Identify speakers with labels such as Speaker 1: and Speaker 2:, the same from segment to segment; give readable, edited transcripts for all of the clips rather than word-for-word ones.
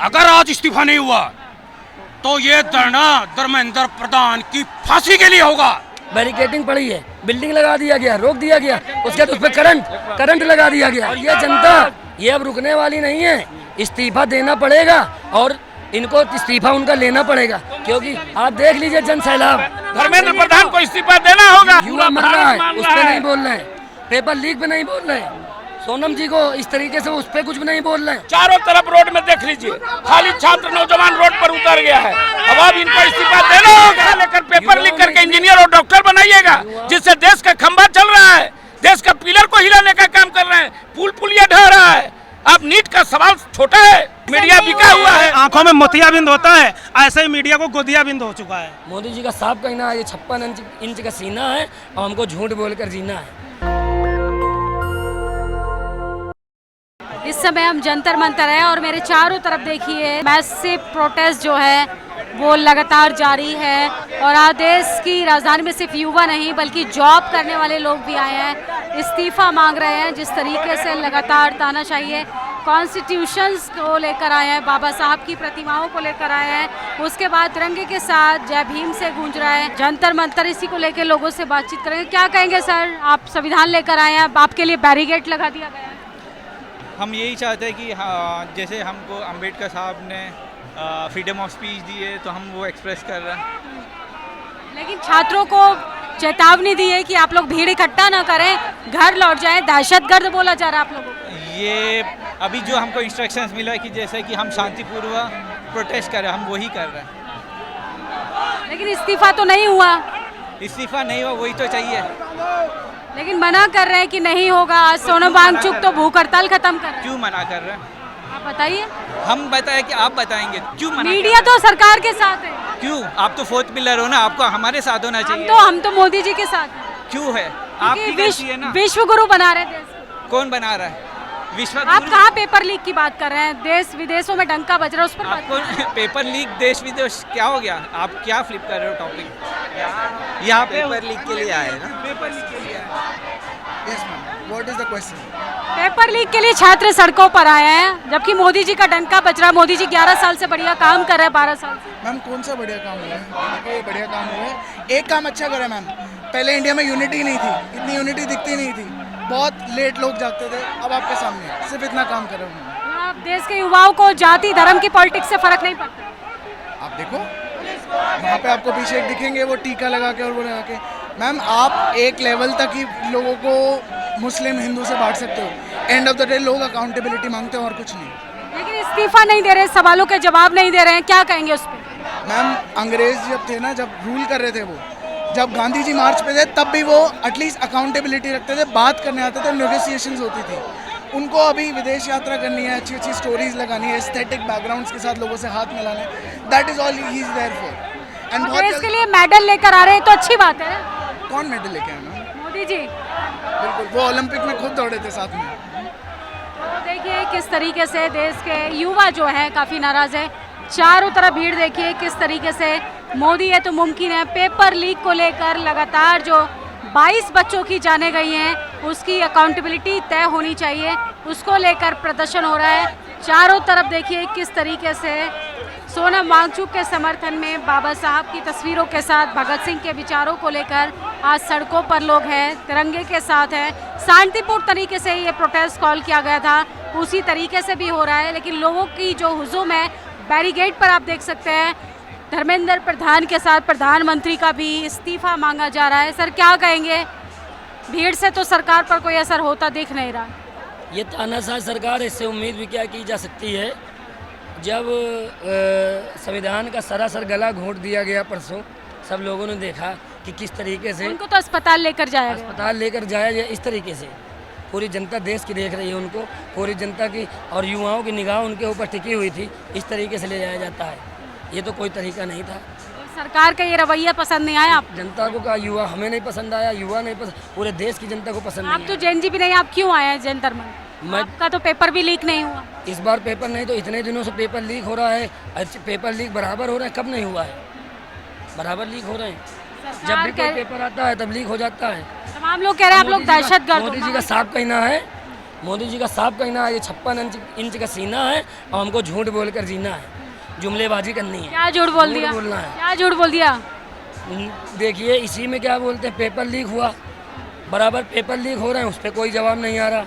Speaker 1: अगर आज इस्तीफा नहीं हुआ तो ये धरना धर्मेंद्र प्रधान की फांसी के लिए होगा।
Speaker 2: बैरिकेडिंग पड़ी है, बिल्डिंग लगा दिया गया, रोक दिया गया, उसके बाद उस पर करंट लगा दिया गया। और ये जनता ये अब रुकने वाली नहीं है, इस्तीफा देना पड़ेगा और इनको इस्तीफा उनका लेना पड़ेगा, क्योंकि आप देख लीजिए जन सैलाब।
Speaker 1: धर्मेंद्र प्रधान को इस्तीफा देना होगा।
Speaker 2: युवा मर रहा है, उस पर नहीं बोल रहे हैं, पेपर लीक पे नहीं बोल रहे हैं, सोनम जी को इस तरीके से उस पर कुछ भी नहीं बोल रहे हैं।
Speaker 1: चारों तरफ रोड में देख लीजिए, खाली छात्र नौजवान रोड पर उतर गया है। अब इनको इस्तीफा देना होगा, लेकर पेपर लीक करके इंजीनियर और डॉक्टर बनाइएगा, जिससे देश का खंभा चल रहा है, देश का पिलर को हिलाने का काम कर रहे हैं, पुलिया ढह रहा है। अब नीट का सवाल छोटा है, मीडिया बिका हुआ है।
Speaker 3: आंखों में मोतियाबिंद होता है, ऐसे ही मीडिया को गोदियाबिंद हो चुका है।
Speaker 2: मोदी जी का साफ कहना है, ये 56 इंच का सीना है और हमको झूठ बोलकर जीना है।
Speaker 4: इस समय हम जंतर मंतर है और मेरे चारों तरफ देखिए मैसिव प्रोटेस्ट जो है वो लगातार जारी है। और आज देश की राजधानी में सिर्फ युवा नहीं बल्कि जॉब करने वाले लोग भी आए हैं, इस्तीफा मांग रहे हैं। जिस तरीके से लगातार तानाशाही है, कॉन्स्टिट्यूशंस को लेकर आए हैं, बाबा साहब की प्रतिमाओं को लेकर आए हैं, उसके बाद तिरंगे के साथ जय भीम से गूंज रहा है। जंतर मंतर इसी को लेकर लोगों से बातचीत करेंगे। क्या कहेंगे सर, आप संविधान लेकर आए हैं, आपके लिए बैरिकेड लगा दिया गया है।
Speaker 5: हम यही चाहते हैं कि हाँ, जैसे हमको अंबेडकर साहब ने फ्रीडम ऑफ स्पीच दी है तो हम वो एक्सप्रेस कर रहे हैं।
Speaker 4: लेकिन छात्रों को चेतावनी दी है कि आप लोग भीड़ इकट्ठा ना करें, घर लौट जाएं, दहशतगर्द बोला जा रहा है आप लोगों को।
Speaker 5: ये अभी जो हमको इंस्ट्रक्शंस मिला है कि जैसे कि हम शांतिपूर्वक प्रोटेस्ट करें, हम वही कर रहे हैं।
Speaker 4: लेकिन इस्तीफा तो नहीं हुआ।
Speaker 5: इस्तीफा नहीं हुआ, वही तो चाहिए।
Speaker 4: लेकिन मना कर रहे हैं कि नहीं होगा। आज सोनम वांगचुक तो भूख हड़ताल खत्म कर रहे हैं।
Speaker 5: क्यों मना कर रहे हैं?
Speaker 4: आप बताइए।
Speaker 5: हम बताएं कि आप बताएंगे क्यों मना?
Speaker 4: मीडिया तो सरकार के साथ है।
Speaker 5: क्यों? आप तो फोर्थ पिलर हो ना, आपको हमारे साथ होना चाहिए।
Speaker 4: हम तो मोदी जी के साथ हैं।
Speaker 5: क्यों है? आपकी गलती है ना।
Speaker 4: विश्व गुरु बना रहे देश को।
Speaker 5: कौन बना रहा है? विश्व
Speaker 4: आप कहाँ पेपर लीक की बात कर रहे हैं? देश विदेशों में डंका बज रहा है, उस पर बात कर रहे हैं।
Speaker 5: पेपर लीक देश विदेश क्या हो गया? आप क्या फ्लिप कर रहे हो टॉपिक? यहाँ पेपर लीक के लिए आए ना? पेपर लीक के लिए आए।
Speaker 6: Yes, ma'am. What is the question?
Speaker 4: Paper leak के लिए छात्र सड़कों पर आए हैं, जबकि मोदी जी का डंका बज रहा है। मोदी जी 11 साल से बढ़िया काम कर रहे हैं, 12 साल से।
Speaker 6: मैम कौन सा बढ़िया काम हुआ है? ये बढ़िया काम हुआ है, एक काम अच्छा करा मैम। पहले इंडिया में यूनिटी नहीं थी, इतनी यूनिटी दिखती नहीं थी, बहुत लेट लोग जागते थे। अब आपके सामने सिर्फ इतना काम करा उन्होंने।
Speaker 4: आप देश के युवाओं को जाति धर्म की पॉलिटिक्स से फर्क नहीं पड़ता।
Speaker 6: आप देखो वहाँ पे आपको पीछे एक दिखेंगे, वो टीका लगा के और वो लगा के। मैम आप एक लेवल तक ही लोगों को मुस्लिम हिंदू से बांट सकते हो। एंड ऑफ द डे लोग अकाउंटेबिलिटी मांगते हैं और कुछ नहीं।
Speaker 4: लेकिन इस्तीफा नहीं दे रहे, सवालों के जवाब नहीं दे रहे हैं, क्या कहेंगे उस पर?
Speaker 6: मैम अंग्रेज जब थे ना, जब रूल कर रहे थे, वो जब गांधी जी मार्च पे थे तब भी वो एटलीस्ट अकाउंटेबिलिटी रखते थे, बात करने आते थे, नेगोशिएशंस होती थी। उनको अभी विदेश यात्रा करनी है, अच्छी अच्छी स्टोरीज लगानी है, एस्थेटिक बैकग्राउंड्स के साथ लोगों से हाथ मिलाने, that is all he is there for. And
Speaker 4: देश के लिए मेडल लेकर आ रहे हैं तो अच्छी बात है।
Speaker 6: कौन मेडल लेके आया मैम?
Speaker 4: मोदी जी।
Speaker 6: बिल्कुल, वो ओलंपिक में खुद दौड़े थे साथ में।
Speaker 4: तो देखिए किस तरीके से देश के युवा जो है काफ़ी नाराज़ है। चारों तरफ भीड़ देखिए किस तरीके से। मोदी है तो मुमकिन है। पेपर लीक को लेकर लगातार जो 22 बच्चों की जाने गई हैं उसकी अकाउंटेबिलिटी तय होनी चाहिए, उसको लेकर प्रदर्शन हो रहा है। चारों तरफ देखिए किस तरीके से सोनम वांगचुक के समर्थन में बाबा साहब की तस्वीरों के साथ भगत सिंह के विचारों को लेकर आज सड़कों पर लोग हैं, तिरंगे के साथ हैं। शांतिपूर्ण तरीके से ये प्रोटेस्ट कॉल किया गया था, उसी तरीके से भी हो रहा है। लेकिन लोगों की जो हुजूम है, बैरिकेड पर आप देख सकते हैं धर्मेंद्र प्रधान के साथ प्रधानमंत्री का भी इस्तीफा मांगा जा रहा है। सर क्या कहेंगे? भीड़ से तो सरकार पर कोई असर होता दिख नहीं रहा।
Speaker 2: ये तानाशाह सरकार, इससे उम्मीद भी क्या की जा सकती है? जब संविधान का सरासर गला घोंट दिया गया परसों, सब लोगों ने देखा कि किस तरीके से
Speaker 4: उनको तो अस्पताल लेकर जाया गया।
Speaker 2: अस्पताल लेकर जाया गया। इस तरीके से पूरी जनता देश की देख रही है उनको, पूरी जनता की और युवाओं की निगाह उनके ऊपर टिकी हुई थी। इस तरीके से ले जाया जाता है, ये तो कोई तरीका नहीं था।
Speaker 4: सरकार का ये रवैया पसंद नहीं आया आप?
Speaker 2: जनता को कहा, युवा हमें नहीं पसंद आया, युवा नहीं पसंद, पूरे देश की जनता को पसंद
Speaker 4: आप
Speaker 2: नहीं
Speaker 4: तो जेएनजी भी नहीं, आप क्यों आए हैं जंतर मंतर?
Speaker 2: मैं
Speaker 4: आपका तो पेपर भी लीक नहीं हुआ।
Speaker 2: इस बार पेपर नहीं तो इतने दिनों से पेपर लीक हो रहा है। पेपर लीक बराबर हो रहा है, कब नहीं हुआ है? बराबर लीक हो रहे हैं। जब भी कोई पेपर आता है तब लीक हो जाता है।
Speaker 4: तमाम लोग कह रहे हैं आप लोग दहशतगर्द हो।
Speaker 2: मोदी जी का साफ कहना है मोदी जी का साफ कहना है ये 56 इंच का सीना है और हमको झूठ बोलकर जीना है, जुमलेबाजी करनी है।
Speaker 4: क्या झूठ बोल दिया?
Speaker 2: बोलना है।
Speaker 4: क्या झूठ बोल दिया?
Speaker 2: देखिए इसी में क्या बोलते हैं, पेपर लीक हुआ, बराबर पेपर लीक हो रहे हैं, उस पर कोई जवाब नहीं आ रहा।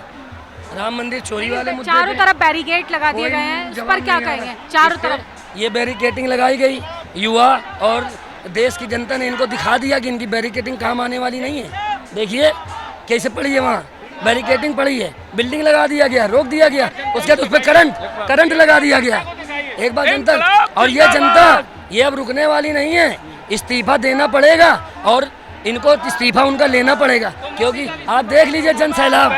Speaker 2: राम मंदिर चोरी वाले मुद्दे
Speaker 4: चारों
Speaker 2: पे
Speaker 4: तरफ बैरिकेड लगा दिए
Speaker 2: कोई
Speaker 4: गए हैं, उस
Speaker 2: जवाब
Speaker 4: पर क्या
Speaker 2: नहीं आ रहा।
Speaker 4: कहेंगे? चारों
Speaker 2: इस पे
Speaker 4: तरफ
Speaker 2: ये बैरिकेडिंग लगाई गई, युवा और देश की जनता ने इनको दिखा दिया कि इनकी बैरिकेडिंग काम आने वाली नहीं है। देखिए कैसे पड़ी है, वहाँ बैरिकेडिंग पड़ी है, बिल्डिंग लगा दिया गया, रोक दिया गया, उसके बाद उस पर करंट लगा दिया गया। एक बार जनता, और ये जनता ये अब रुकने वाली नहीं है, इस्तीफा देना पड़ेगा और इनको इस्तीफा उनका लेना पड़ेगा, क्योंकि आप देख लीजिए जन सैलाब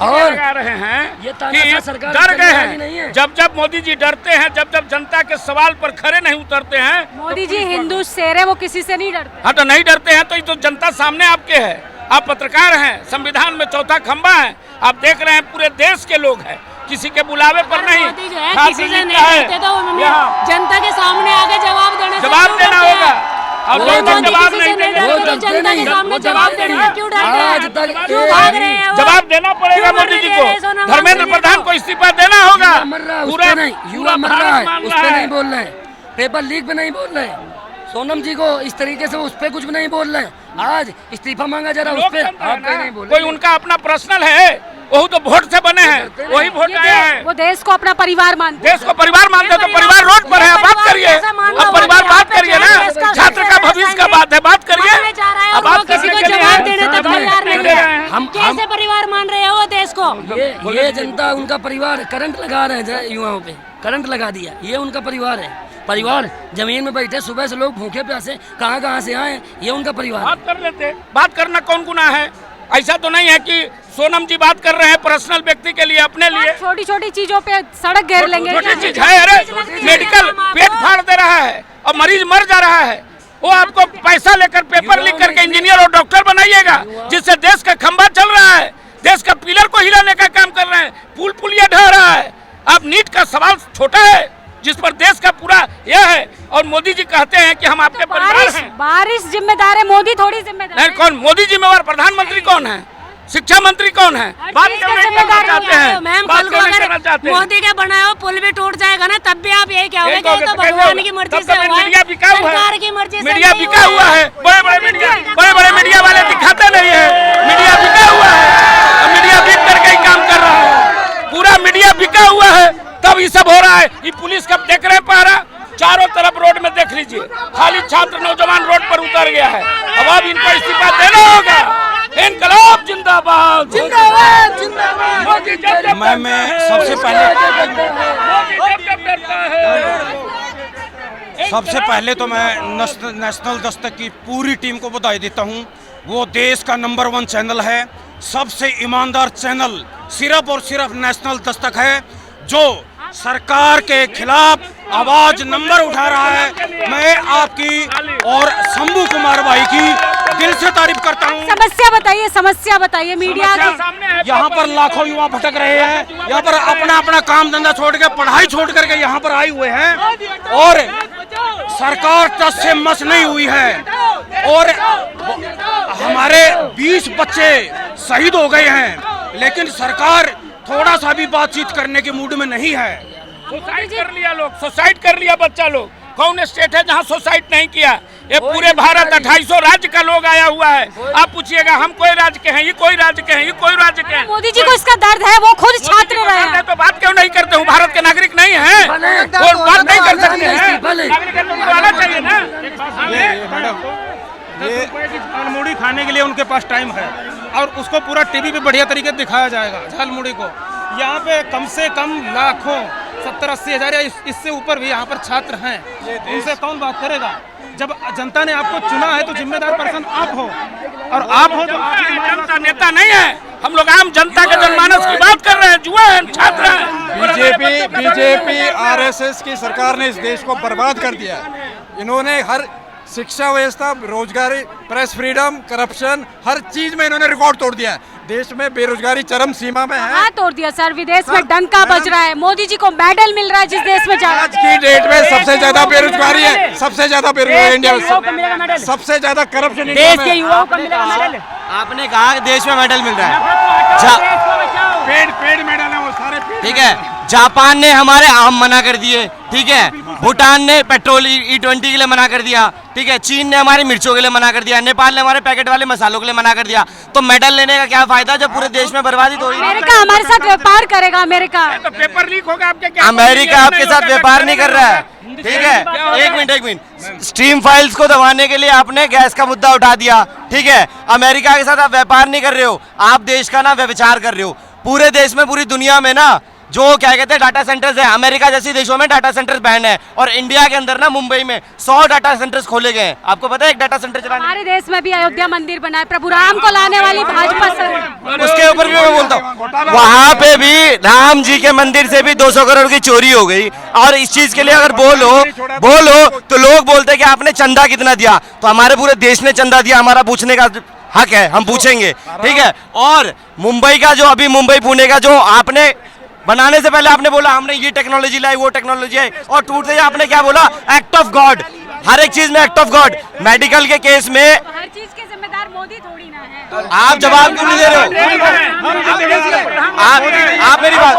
Speaker 1: और लगा रहे हैं
Speaker 2: ये
Speaker 1: कि
Speaker 2: तानाशाह सरकार
Speaker 1: डर गए
Speaker 2: चलने वाली नहीं
Speaker 1: हैं।
Speaker 2: है।
Speaker 1: जब मोदी जी डरते हैं, जब जनता के सवाल पर खड़े नहीं उतरते हैं,
Speaker 4: मोदी जी हिंदू शेर है, वो किसी से नहीं डरते।
Speaker 1: हाँ तो नहीं डरते हैं तो ये तो जनता सामने आपके है। आप पत्रकार हैं, संविधान में चौथा खंबा है, आप देख रहे हैं पूरे देश के लोग हैं, किसी के बुलावे पर नहीं।
Speaker 7: मोदी जो है
Speaker 1: खास
Speaker 7: किसी से
Speaker 1: रीत
Speaker 7: नहीं
Speaker 1: है।
Speaker 7: डरते, तो उन्होंने
Speaker 1: यहाँ
Speaker 7: जनता के सामने आके जवाब देने से
Speaker 1: जवाब
Speaker 7: क्यों
Speaker 1: देना
Speaker 7: डरते
Speaker 1: होगा।
Speaker 7: हैं?
Speaker 1: अब
Speaker 2: वो
Speaker 1: लोग
Speaker 2: मोदी
Speaker 1: जवाब
Speaker 7: किसी
Speaker 1: नहीं
Speaker 7: से नहीं
Speaker 1: देंगे,
Speaker 2: वो
Speaker 7: डरते, तो
Speaker 2: डरते
Speaker 7: जनता
Speaker 2: नहीं,
Speaker 7: के सामने
Speaker 2: वो
Speaker 7: जवाब
Speaker 2: जवाब
Speaker 7: देने
Speaker 2: नहीं।
Speaker 7: से क्यों डरते हैं?
Speaker 2: आज तक
Speaker 7: क्यों भाग रहे हैं वो?
Speaker 1: जवाब देना पड़ेगा
Speaker 7: क्यों
Speaker 1: मोदी जी
Speaker 7: मरने
Speaker 1: को।
Speaker 7: दे रहे हैं सोना
Speaker 1: धर्मेंद्र
Speaker 7: मांगने
Speaker 1: प्रधान
Speaker 7: को?
Speaker 1: को इस्तीफा देना होगा।
Speaker 2: युवा मर रहा है उस पे नहीं, युवा मर रहा है उस पे नहीं बोल रहे हैं, पेपर लीक पे नहीं बोल रहे हैं, सोनम जी को इस तरीके से उस पे कुछ भी नहीं बोल रहे हैं। आज इस्तीफा मांगा जा रहा है उस पे, आप कहीं नहीं बोल
Speaker 1: कोई उनका अपना पर्सनल है, वही तो वोट से बने हैं, वही वोट
Speaker 4: ये
Speaker 1: आया है।
Speaker 4: वो देश को अपना परिवार मानते हैं।
Speaker 1: देश को परिवार मानते तो परिवार रोड पर है, आप बात करिए। अब परिवार बात करिए ना, छात्र का भविष्य का बात है, बात करिए।
Speaker 7: मानने जा रहा है
Speaker 1: अब
Speaker 7: और वो
Speaker 1: बात
Speaker 7: किसी
Speaker 1: करने
Speaker 7: को
Speaker 1: के लिए
Speaker 7: जवाब
Speaker 1: है।
Speaker 7: देने तक तैयार नहीं है।
Speaker 2: हम
Speaker 7: कैसे परिवार मान रहे हो वो देश को?
Speaker 2: ये जनता उनका परिवार, करंट लगा रहे हैं युवाओं पे, करंट लगा दिया, ये उनका परिवार है। परिवार जमीन में बैठे, सुबह से लोग भूखे प्यासे कहाँ से आए, ये उनका परिवार है।
Speaker 1: बात कर लेते, बात करना कौन गुनाह है? ऐसा तो नहीं है कि सोनम जी बात कर रहे हैं पर्सनल व्यक्ति के लिए, अपने लिए।
Speaker 4: छोटी छोटी चीजों पे सड़क घेर लेंगे।
Speaker 1: छोटी चीज है, अरे मेडिकल पेट फाड़ दे रहा है और मरीज मर जा रहा है, वो आपको पैसा लेकर पेपर लिख करके इंजीनियर और डॉक्टर बनाइएगा, जिससे देश का खंभा चल रहा है, देश का पिलर को हिलाने का काम कर रहे हैं, पुलिया ढह रहा है। अब नीट का सवाल छोटा है जिस पर देश का पूरा यह है, और मोदी जी कहते हैं कि हम आपके परिवार हैं।
Speaker 4: बारिश जिम्मेदार है, मोदी थोड़ी जिम्मेदार
Speaker 1: नहीं,
Speaker 4: है।
Speaker 1: कौन मोदी जिम्मेवार? प्रधानमंत्री कौन है? शिक्षा मंत्री कौन है? बात
Speaker 4: चीज
Speaker 1: क्यों
Speaker 4: का
Speaker 1: नहीं करना
Speaker 4: जिम्मेदार
Speaker 1: चाहते हैं?
Speaker 7: मैम,
Speaker 1: बात
Speaker 7: कल को
Speaker 1: क्यों नहीं करना
Speaker 7: अगर
Speaker 1: चाहते हैं?
Speaker 7: मोदी के बनाए हुआ पुल भी टूट जाएगा ना, तब भी आप यही कहोगे
Speaker 1: एक
Speaker 7: कि
Speaker 1: हो
Speaker 7: ये
Speaker 1: गया
Speaker 7: तो
Speaker 1: तो कैसे
Speaker 7: भगवान
Speaker 1: होगा?
Speaker 7: की मर्जी
Speaker 1: तब
Speaker 7: से
Speaker 1: तो
Speaker 7: हुआ है,
Speaker 1: मीडिया बिका हुआ है।
Speaker 7: सरकार की मर्जी से
Speaker 1: मीडिया
Speaker 7: नहीं
Speaker 1: बिका हुआ है, बड़े बड़े मीडिया वाले दिखाते नहीं है, मीडिया बिका हुआ है, और मीडिया बिक करके ही काम कर रहा है, पूरा मीडिया बिका हुआ है, तब ये सब हो रहा है। ये पुलिस कब देख रहे हैं पहरा, चारों तरफ रोड में देख लीजिए, खाली छात्र नौजवान रोड पर उतर गया है। अब इनको इस्तीफा देना होगा। इनकलाब जिंदाबाद, जिंदाबाद, जिंदाबाद। मोदी जब जब
Speaker 8: मैं सबसे पहले
Speaker 1: मोदी जब डरता है।
Speaker 8: सबसे पहले तो मैं नेशनल दस्तक की पूरी टीम को बधाई देता हूं। वो देश का नंबर 1 चैनल है, सबसे ईमानदार चैनल सिर्फ और सिर्फ नेशनल दस्तक है, जो सरकार के खिलाफ आवाज नंबर उठा रहा है। मैं आपकी और शंभू कुमार भाई की दिल से तारीफ करता हूं।
Speaker 4: समस्या बताइए मीडिया की।
Speaker 8: यहाँ पर लाखों युवा भटक रहे हैं, यहाँ पर अपना अपना काम धंधा छोड़ के, पढ़ाई छोड़ करके यहाँ पर आए हुए हैं, और सरकार टस से मस नहीं हुई है, और हमारे 20 बच्चे शहीद हो गए हैं, लेकिन सरकार थोड़ा सा भी बातचीत करने के मूड में नहीं है।
Speaker 1: सुसाइड कर लिया लोग, सुसाइड कर लिया बच्चा लोग। कौन स्टेट है जहाँ सुसाइड नहीं किया? ये पूरे भारत 2800 राज्य का लोग आया हुआ है। आप पूछिएगा हम कोई राज्य के हैं, ये कोई राज्य के हैं, ये कोई राज्य के हैं।
Speaker 4: मोदी जी को इसका दर्द है, वो खुद छात्र रहे हैं।
Speaker 1: तो बात क्यों नहीं करते हूँ? भारत के नागरिक नहीं है और बात नहीं कर सकते हैं? नागरिकत्व तो मिलवाना चाहिए ना।
Speaker 3: मैडम, ये झालमुड़ी खाने के लिए उनके पास टाइम है, और उसको पूरा टीवी पे बढ़िया तरीके से दिखाया जाएगा झालमुड़ी को। यहाँ पे कम से कम लाखों 70-80 हजार या इससे ऊपर भी यहाँ पर छात्र हैं, उनसे कौन बात करेगा? जब जनता ने आपको चुना है तो जिम्मेदार पर्सन आप हो, और आप हो तो
Speaker 1: जनता नेता नहीं है, हम लोग आम जनता के जनमानस की बात कर रहे हैं, जुआ है, छात्र हैं।
Speaker 9: बीजेपी आरएसएस की सरकार ने इस देश को बर्बाद कर दिया। इन्होंने हर शिक्षा व्यवस्था, रोजगारी, प्रेस फ्रीडम, करप्शन, हर चीज में इन्होंने रिकॉर्ड तोड़ दिया है। देश में बेरोजगारी चरम सीमा में है।
Speaker 4: हाँ तोड़ दिया सर, विदेश में डंका बज रहा है, मोदी जी को मेडल मिल रहा है जिस देश में जा रहा है।
Speaker 9: आज की डेट में सबसे ज्यादा बेरोजगारी है, सबसे ज्यादा बेरोजगारी इंडिया में, सबसे ज्यादा करप्शन
Speaker 7: देश के युवाओं को मिलेगा मेडल।
Speaker 10: आपने कहा कि देश में मेडल मिल रहा है,
Speaker 3: पेड मेडल है वो सारे
Speaker 10: ठीक है। जापान ने हमारे आम मना कर दिए, ठीक है। भूटान ने पेट्रोल E20 के लिए मना कर दिया, ठीक है। चीन ने हमारी मिर्चों के लिए मना कर दिया, नेपाल ने हमारे पैकेट वाले मसालों के लिए मना कर दिया। तो मेडल लेने का क्या फायदा जब पूरे देश में बर्बादी हो रही है।
Speaker 4: अमेरिका हमारे साथ व्यापार करेगा, अमेरिका
Speaker 1: तो पेपर लीक होगा आपके क्या?
Speaker 10: अमेरिका आपके साथ व्यापार नहीं कर रहा है, ठीक है। एक मिनट, स्ट्रीम फाइल्स को दबाने के लिए आपने गैस का मुद्दा उठा दिया, ठीक है। अमेरिका के साथ आप व्यापार नहीं कर रहे हो, आप देश का ना व्यभिचार कर रहे हो। पूरे देश में, पूरी दुनिया में ना जो क्या कहते हैं डाटा सेंटर्स है, अमेरिका जैसी देशों में डाटा सेंटर्स बैन है, और इंडिया के अंदर ना मुंबई में 100 डाटा सेंटर्स खोले गए हैं। आपको पता है एक डाटा सेंटर चलाने?
Speaker 4: हमारे देश में भी अयोध्या मंदिर बना है, प्रभु राम को लाने वाली भाजपा सरकार,
Speaker 10: उसके ऊपर भी मैं बोलता हूँ, वहाँ पे भी राम जी के मंदिर से भी 200 करोड़ की चोरी हो गई। और इस चीज के लिए अगर बोलो तो लोग बोलते हैं कि आपने चंदा कितना दिया। तो हमारे पूरे देश ने चंदा दिया, हमारा पूछने का हक है, हम पूछेंगे, ठीक है। और मुंबई का जो अभी मुंबई पुणे का जो आपने बनाने से पहले आपने बोला हमने ये टेक्नोलॉजी लाई, वो टेक्नोलॉजी आई, और टूटते ही आपने क्या बोला, एक्ट ऑफ गॉड। हर एक चीज में एक्ट ऑफ गॉड। मेडिकल के केस में
Speaker 4: हर चीज के जिम्मेदार मोदी थोड़ी ना है।
Speaker 10: आप जवाब क्यों नहीं दे रहे हो? आप मेरी बात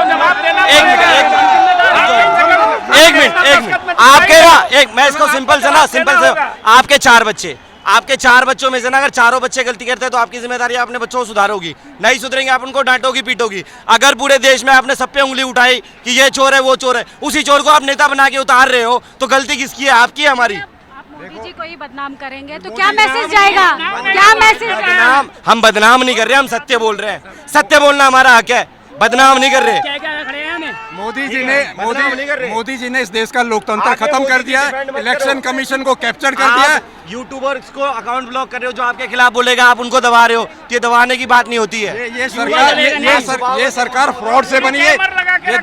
Speaker 10: एक मिनट आप कह रहा मैं इसको सिंपल से आपके 4 बच्चे, आपके 4 बच्चों में से ना अगर चारों बच्चे गलती करते हैं तो आपकी जिम्मेदारी अपने बच्चों को सुधारोगी, नहीं सुधरेंगे आप उनको डांटोगी पीटोगी। अगर पूरे देश में आपने सब पे उंगली उठाई कि ये चोर है वो चोर है, उसी चोर को आप नेता बना के उतार रहे हो, तो गलती किसकी है? आपकी है, हमारी।
Speaker 4: आप मोदी जी को ही बदनाम करेंगे तो क्या मैसेज जाएगा? क्या मैसेज जाएगा?
Speaker 10: हम बदनाम नहीं कर रहे, हम सत्य बोल रहे हैं। सत्य बोलना हमारा हक है, बदनाम नहीं कर रहे।
Speaker 9: मोदी जी ने इस देश का लोकतंत्र खत्म कर दिया है, इलेक्शन कमीशन को कैप्चर कर दिया है।
Speaker 10: यूट्यूबर्स को अकाउंट ब्लॉक कर रहे हो जो आपके खिलाफ बोलेगा, आप उनको दबा रहे हो। ये दबाने की बात नहीं होती है।
Speaker 9: ये सरकार फ्रॉड से बनी है। ये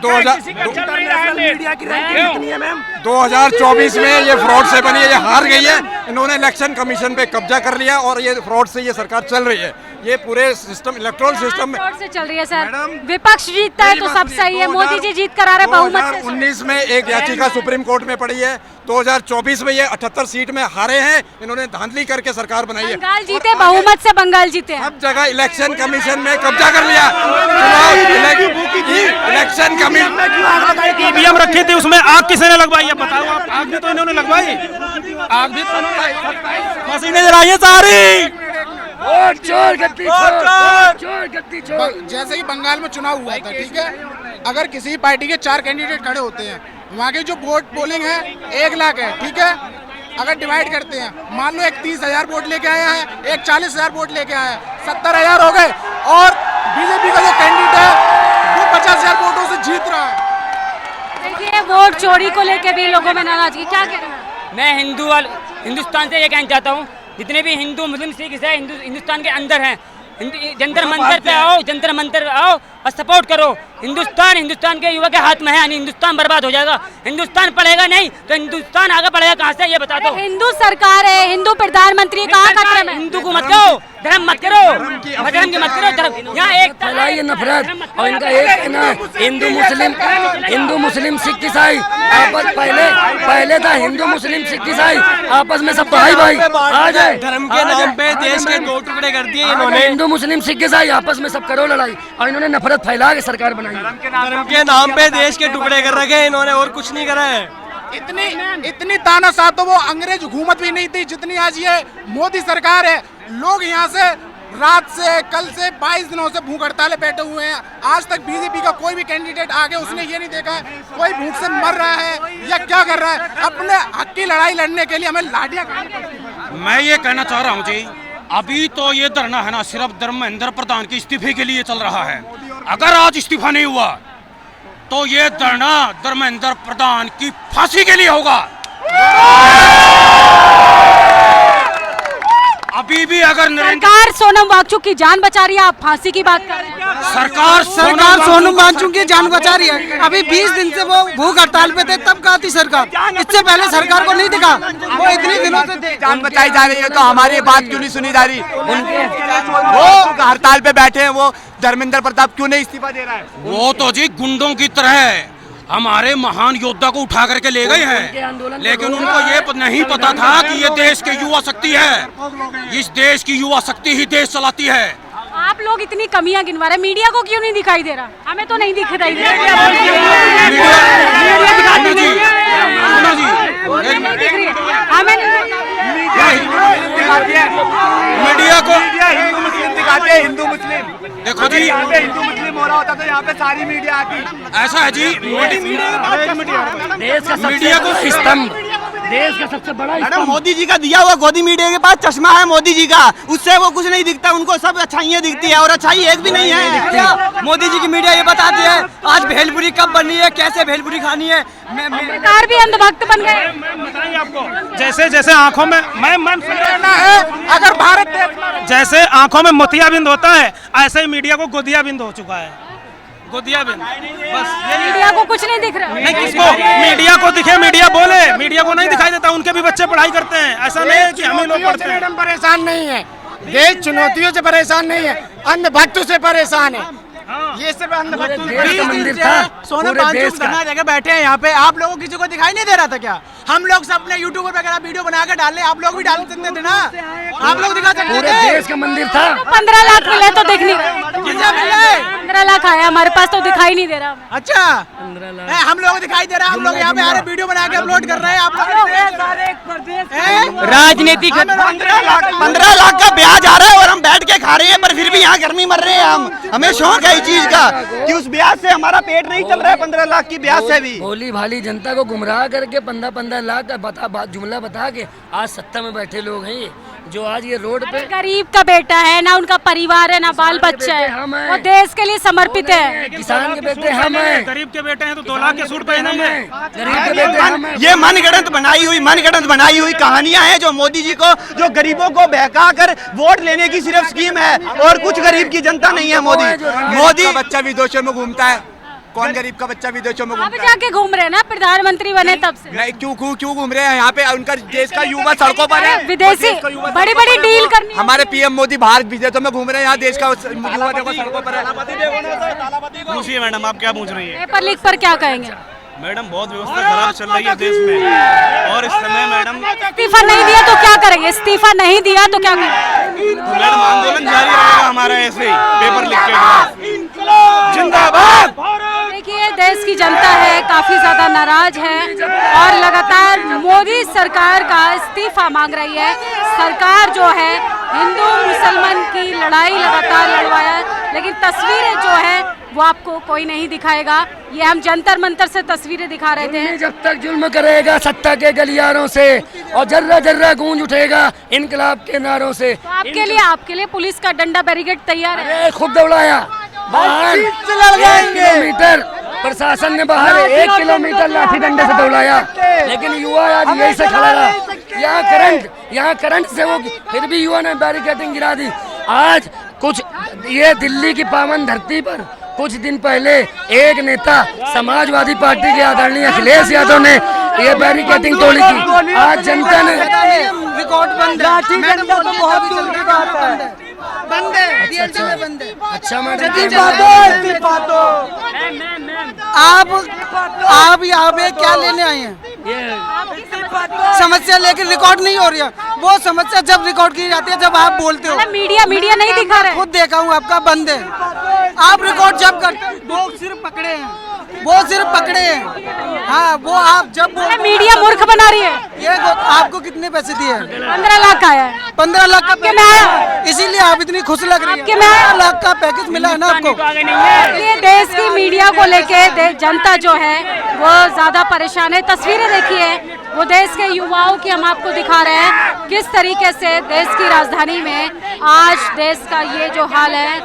Speaker 9: 2024 में ये फ्रॉड से बनी है, ये हार गई है। इन्होंने इलेक्शन कमीशन पे कब्जा कर लिया और ये फ्रॉड से ये सरकार चल रही है। ये पूरे सिस्टम, इलेक्ट्रल सिस्टम में
Speaker 4: से चल रही है सर। विपक्ष जीतता है तो सब सही है, मोदी जी जीत कर आ रहे बहुमत से।
Speaker 9: 2019 में एक याचिका सुप्रीम कोर्ट में पड़ी है, 2024 में ये 78 सीट में हारे हैं। इन्होंने धांधली करके सरकार बनाई है।
Speaker 4: बंगाल जीते, बहुमत से बंगाल जीते।
Speaker 9: सब जगह इलेक्शन कमीशन में कब्जा कर लिया। इलेक्शन कमीशन
Speaker 3: ईवीएम रखी थी, उसमें आग किसने लगवाई है बताओ आप? आग भी तो इन्होंने लगवाई, आग भी तो मशीनें जलाई सारी।
Speaker 6: जैसे कि बंगाल में चुनाव हुआ था, ठीक है, अगर किसी पार्टी के 4 कैंडिडेट खड़े होते हैं, वहाँ की जो वोट पोलिंग है 1 लाख है, ठीक है। अगर डिवाइड करते हैं, मान लो एक 30,000 वोट लेके आया है, एक 40,000 वोट लेके आया है, 70,000 हो गए। और बीजेपी का जो कैंडिडेट है वो 50,000 वोटों से जीत रहा है।
Speaker 4: देखिए वोट चोरी को लेके भी लोगों में नाराजगी, क्या कह रहे हैं?
Speaker 11: मैं हिंदुस्तान से ये कहना चाहता हूँ, जितने भी हिंदू मुस्लिम सिख ईसाई हिंदुस्तान के अंदर हैं, जंतर मंतर पे आओ, जंतर मंतर आओ और सपोर्ट करो। हिंदुस्तान के युवा के हाथ में है, यानी हिंदुस्तान बर्बाद हो जाएगा। हिंदुस्तान पढ़ेगा नहीं तो हिंदुस्तान आगे बढ़ेगा कहाँ से, ये बता दो।
Speaker 4: हिंदू सरकार है, हिंदू प्रधानमंत्री कहाँ खतरे में?
Speaker 11: हिंदू को मत करो, धर्म मत करो, धर्म की मत करो, धर्म यहाँ एक
Speaker 2: फैलाई नफरत। और इनका एक ना हिंदू मुस्लिम सिख ईसाई आपस पहले था हिंदू मुस्लिम सिख ईसाई आपस में सब भाई भाई। आज
Speaker 10: धर्म के नाम पे देश के 2 टुकड़े कर दिए इन्होंने।
Speaker 2: हिंदू मुस्लिम सिख ईसाई आपस में सब करो लड़ाई, और इन्होंने नफरत फैला के सरकार बनाई।
Speaker 10: धर्म के नाम पे देश के टुकड़े कर रखे इन्होंने, और कुछ नहीं करा है।
Speaker 6: इतनी तानाशाह तो वो अंग्रेज हुकूमत भी नहीं थी जितनी आज ये मोदी सरकार है। लोग यहाँ से रात से कल से 22 दिनों से भूख हड़ताल बैठे हुए हैं। आज तक बीजेपी का कोई भी कैंडिडेट आगे उसने ये नहीं देखा है कोई भूख से मर रहा है या क्या कर रहा है। अपने हक की लड़ाई लड़ने के लिए हमें लाठियां खानी पड़ती हैं।
Speaker 8: मैं ये कहना चाह रहा हूँ जी, अभी तो ये धरना है ना सिर्फ धर्मेंद्र प्रधान के इस्तीफे के लिए चल रहा है। अगर आज इस्तीफा नहीं हुआ तो ये धरना धर्मेंद्र प्रधान की फांसी के लिए होगा। अभी भी अगर
Speaker 4: सरकार सोनम वांगचुक की जान बचा रही है, आप फांसी की बात कर रहे हैं।
Speaker 6: सरकार सोनम वांगचुक की जान बचा रही है। अभी 20 दिन से वो भूख हड़ताल पे थे, तब कहा थी सरकार, इससे पहले सरकार को नहीं दिखा। वो इतने दिनों से
Speaker 10: जान बचाई जा रही है तो हमारी बात क्यों नहीं सुनी जा रही? वो हड़ताल पे बैठे हैं, वो धर्मेंद्र प्रताप क्यों नहीं इस्तीफा दे रहा है?
Speaker 8: वो तो जी गुंडों की तरह है। हमारे महान योद्धा को उठा करके ले गए हैं, लेकिन उनको ये नहीं पता था कि ये देश की युवा शक्ति है। इस देश की युवा शक्ति ही देश चलाती है।
Speaker 4: आप लोग इतनी कमियां गिनवा रहे हैं, मीडिया को क्यों नहीं दिखाई दे रहा? हमें तो नहीं दिखाई दे रहा। हमें
Speaker 8: मीडिया को
Speaker 10: हिंदू मुस्लिम दिखाते हैं, हिंदू मुस्लिम।
Speaker 8: देखो जी,
Speaker 10: हिंदू मुस्लिम हो रहा होता तो यहाँ पे सारी मीडिया आती।
Speaker 8: ऐसा है जी,
Speaker 2: देश का
Speaker 8: मीडिया को
Speaker 2: स्तंभ, देश का सबसे बड़ा
Speaker 10: मैडम मोदी जी का दिया हुआ गोदी मीडिया के पास चश्मा है मोदी जी का, उससे वो कुछ नहीं दिखता, उनको सब अच्छाइयाँ दिखती है और अच्छाई एक भी नहीं है। मोदी जी की मीडिया ये बताती है आज भेलपुरी कब बननी है, कैसे भेलपुरी खानी है।
Speaker 4: सरकार भी अंधभक्त बन गए।
Speaker 3: बताइए आपको, जैसे जैसे आंखों में मैं सुनना है, अगर भारत जैसे आंखों में मोतियाबिंद होता है, ऐसे ही मीडिया को गोदियाबिंद हो चुका है। गोदियाबिंद, बस ये
Speaker 4: मीडिया को कुछ नहीं दिख रहा।
Speaker 3: नहीं, किसको मीडिया को दिखे, मीडिया बोले, मीडिया को नहीं दिखाई देता। उनके भी बच्चे पढ़ाई करते हैं, ऐसा नहीं है कि हम ही लोग पढ़ते हैं।
Speaker 6: परेशान नहीं है, देश चुनौतियों से परेशान नहीं है, अंधभक्तों से परेशान है। ये सिर्फ अंधभक्तों
Speaker 2: सोना
Speaker 6: धरना जगह बैठे हैं यहाँ पे, आप लोगों को किसी को दिखाई नहीं दे रहा था क्या? हम लोग सब अपने यूट्यूब वगैरह वीडियो बना के डाले, आप लोग भी डाल सकते थे ना, आप लोग दिखा सकते
Speaker 2: पूरे
Speaker 6: थे।
Speaker 2: देश का मंदिर था।
Speaker 4: 15 लाख मिले तो दिख नहीं रहा।
Speaker 6: कितना मिले?
Speaker 4: 15 लाख आया हमारे पास तो दिखाई नहीं दे रहा।
Speaker 6: अच्छा, हम लोग दिखाई दे रहा है, हम लोग यहाँ पे आ रहे वीडियो बना के अपलोड कर रहे हैं। आप
Speaker 11: राजनीतिक
Speaker 10: 15 लाख का ब्याज आ रहा है और हम बैठ के खा रहे हैं, पर फिर भी यहाँ गर्मी मर रहे हैं हम। हमें शौक है इस चीज का कि उस ब्याज से हमारा पेट नहीं चल रहा है, 15 लाख की ब्याज से भी।
Speaker 2: भोली भाली जनता को गुमराह करके 15-15 लाख का जुमला बता के आज सत्ता में बैठे लोग हैं ये, जो आज ये रोड पे
Speaker 4: गरीब का बेटा है ना, उनका परिवार है ना, बाल बच्चा है, वो देश के लिए समर्पित है।
Speaker 2: किसान के बेटे हम हैं,
Speaker 3: गरीब के बेटे हैं तो 2 लाख के सूट पहनेंगे।
Speaker 2: गरीब के बेटे हम हैं।
Speaker 10: ये मनगढ़ंत बनाई हुई कहानियां हैं जो मोदी जी को, जो गरीबों को बहका कर वोट लेने की सिर्फ स्कीम है और कुछ गरीब की जनता नहीं है। मोदी का बच्चा विदेशों में घूमता है, कौन गरीब का बच्चा विदेशों में
Speaker 4: अब
Speaker 10: घूमता है?
Speaker 4: जाके घूम रहे हैं ना, प्रधानमंत्री बने तब से।
Speaker 10: नहीं, क्यों घूम रहे हैं यहाँ पे? उनका देश का युवा सड़कों पर है,
Speaker 4: विदेशी बड़ी बड़ी डील करनी।
Speaker 10: हमारे पीएम मोदी बाहर विदेशों में घूम रहे हैं, यहाँ देश का युवा देखो सड़कों पर है।
Speaker 3: पूछिए मैडम, आप क्या पूछ रही है?
Speaker 4: पेपर लीक पर क्या कहेंगे?
Speaker 3: मैडम बहुत व्यवस्था खराब चल रही है देश में, और इस समय मैडम
Speaker 4: इस्तीफा नहीं दिया तो क्या करेंगे? इस्तीफा नहीं दिया तो क्या करेंगे?
Speaker 3: मैडम आंदोलन जारी रहेगा हमारा ऐसे ही पेपर लीक के खिलाफ। जिंदाबाद।
Speaker 4: देखिए, देश की जनता है काफी ज्यादा नाराज है और लगातार मोदी सरकार का इस्तीफा मांग रही है। सरकार जो है हिंदू मुसलमान की लड़ाई लगातार लड़वाया, लेकिन तस्वीरें जो है वो आपको कोई नहीं दिखाएगा। ये हम जंतर मंतर से तस्वीरें दिखा रहे थे।
Speaker 2: जब तक जुल्म करेगा सत्ता के गलियारों से और जर्रा जर्रा गूंज उठेगा इनकलाब के नारों से।
Speaker 4: तो आपके लिए पुलिस का डंडा बैरिकेड तैयार है।
Speaker 2: अरे खुद दौड़ाया बाहर 1 किलोमीटर, प्रशासन ने बाहर 1 किलोमीटर लाठी डंडे से दौड़ाया, लेकिन युवा आज यही से खड़ा रहा। यहाँ करंट से वो फिर भी युवा ने बैरिकेडिंग गिरा दी। आज कुछ ये दिल्ली की पावन धरती पर कुछ दिन पहले एक नेता समाजवादी पार्टी के आदरणीय अखिलेश यादव ने ये बैरिकेडिंग तोड़ी थी। आज जनता ने
Speaker 6: रिकॉर्ड बंद है।
Speaker 2: अच्छा मैडम,
Speaker 6: आप यहाँ पे क्या लेने आए हैं? समस्या लेकर रिकॉर्ड नहीं हो रही है। वो समस्या जब रिकॉर्ड की जाती है जब आप बोलते हो।
Speaker 4: मीडिया नहीं दिखा रहे।
Speaker 6: खुद देखा हूँ आपका बंद है। आप रिकॉर्ड जब करते, वो सिर्फ पकड़े हैं, हाँ वो आप जब
Speaker 4: मीडिया मूर्ख बना रही है।
Speaker 6: ये आपको कितने पैसे दिए?
Speaker 4: 15 लाख आया है।
Speaker 6: 15 लाख का
Speaker 4: में आया,
Speaker 6: इसीलिए आप इतनी खुश लग रही है।
Speaker 4: 15
Speaker 6: लाख का पैकेज मिला है ना आपको।
Speaker 4: ये देश की मीडिया को लेके जनता जो है वो ज्यादा परेशान है। तस्वीरें देखिए, वो देश के युवाओं की हम आपको दिखा रहे हैं किस तरीके से देश की राजधानी में आज देश का ये जो हाल है।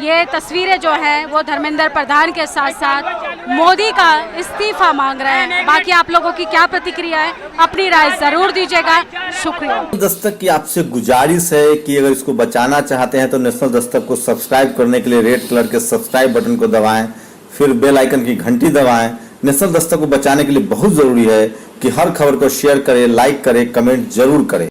Speaker 4: ये तस्वीरें जो है वो धर्मेंद्र प्रधान के साथ साथ मोदी का इस्तीफा मांग रहे हैं। बाकी आप लोगों की क्या प्रतिक्रिया है, अपनी राय जरूर दीजिएगा। शुक्रिया।
Speaker 12: दस्तक की आपसे गुजारिश है कि अगर इसको बचाना चाहते हैं तो नेशनल दस्तक को सब्सक्राइब करने के लिए रेड कलर के सब्सक्राइब बटन को दबाएं, फिर बेल आइकन की घंटी दबाएं। नेशनल दस्तक को बचाने के लिए बहुत जरूरी है कि हर खबर को शेयर करें, लाइक करें, कमेंट जरूर करें।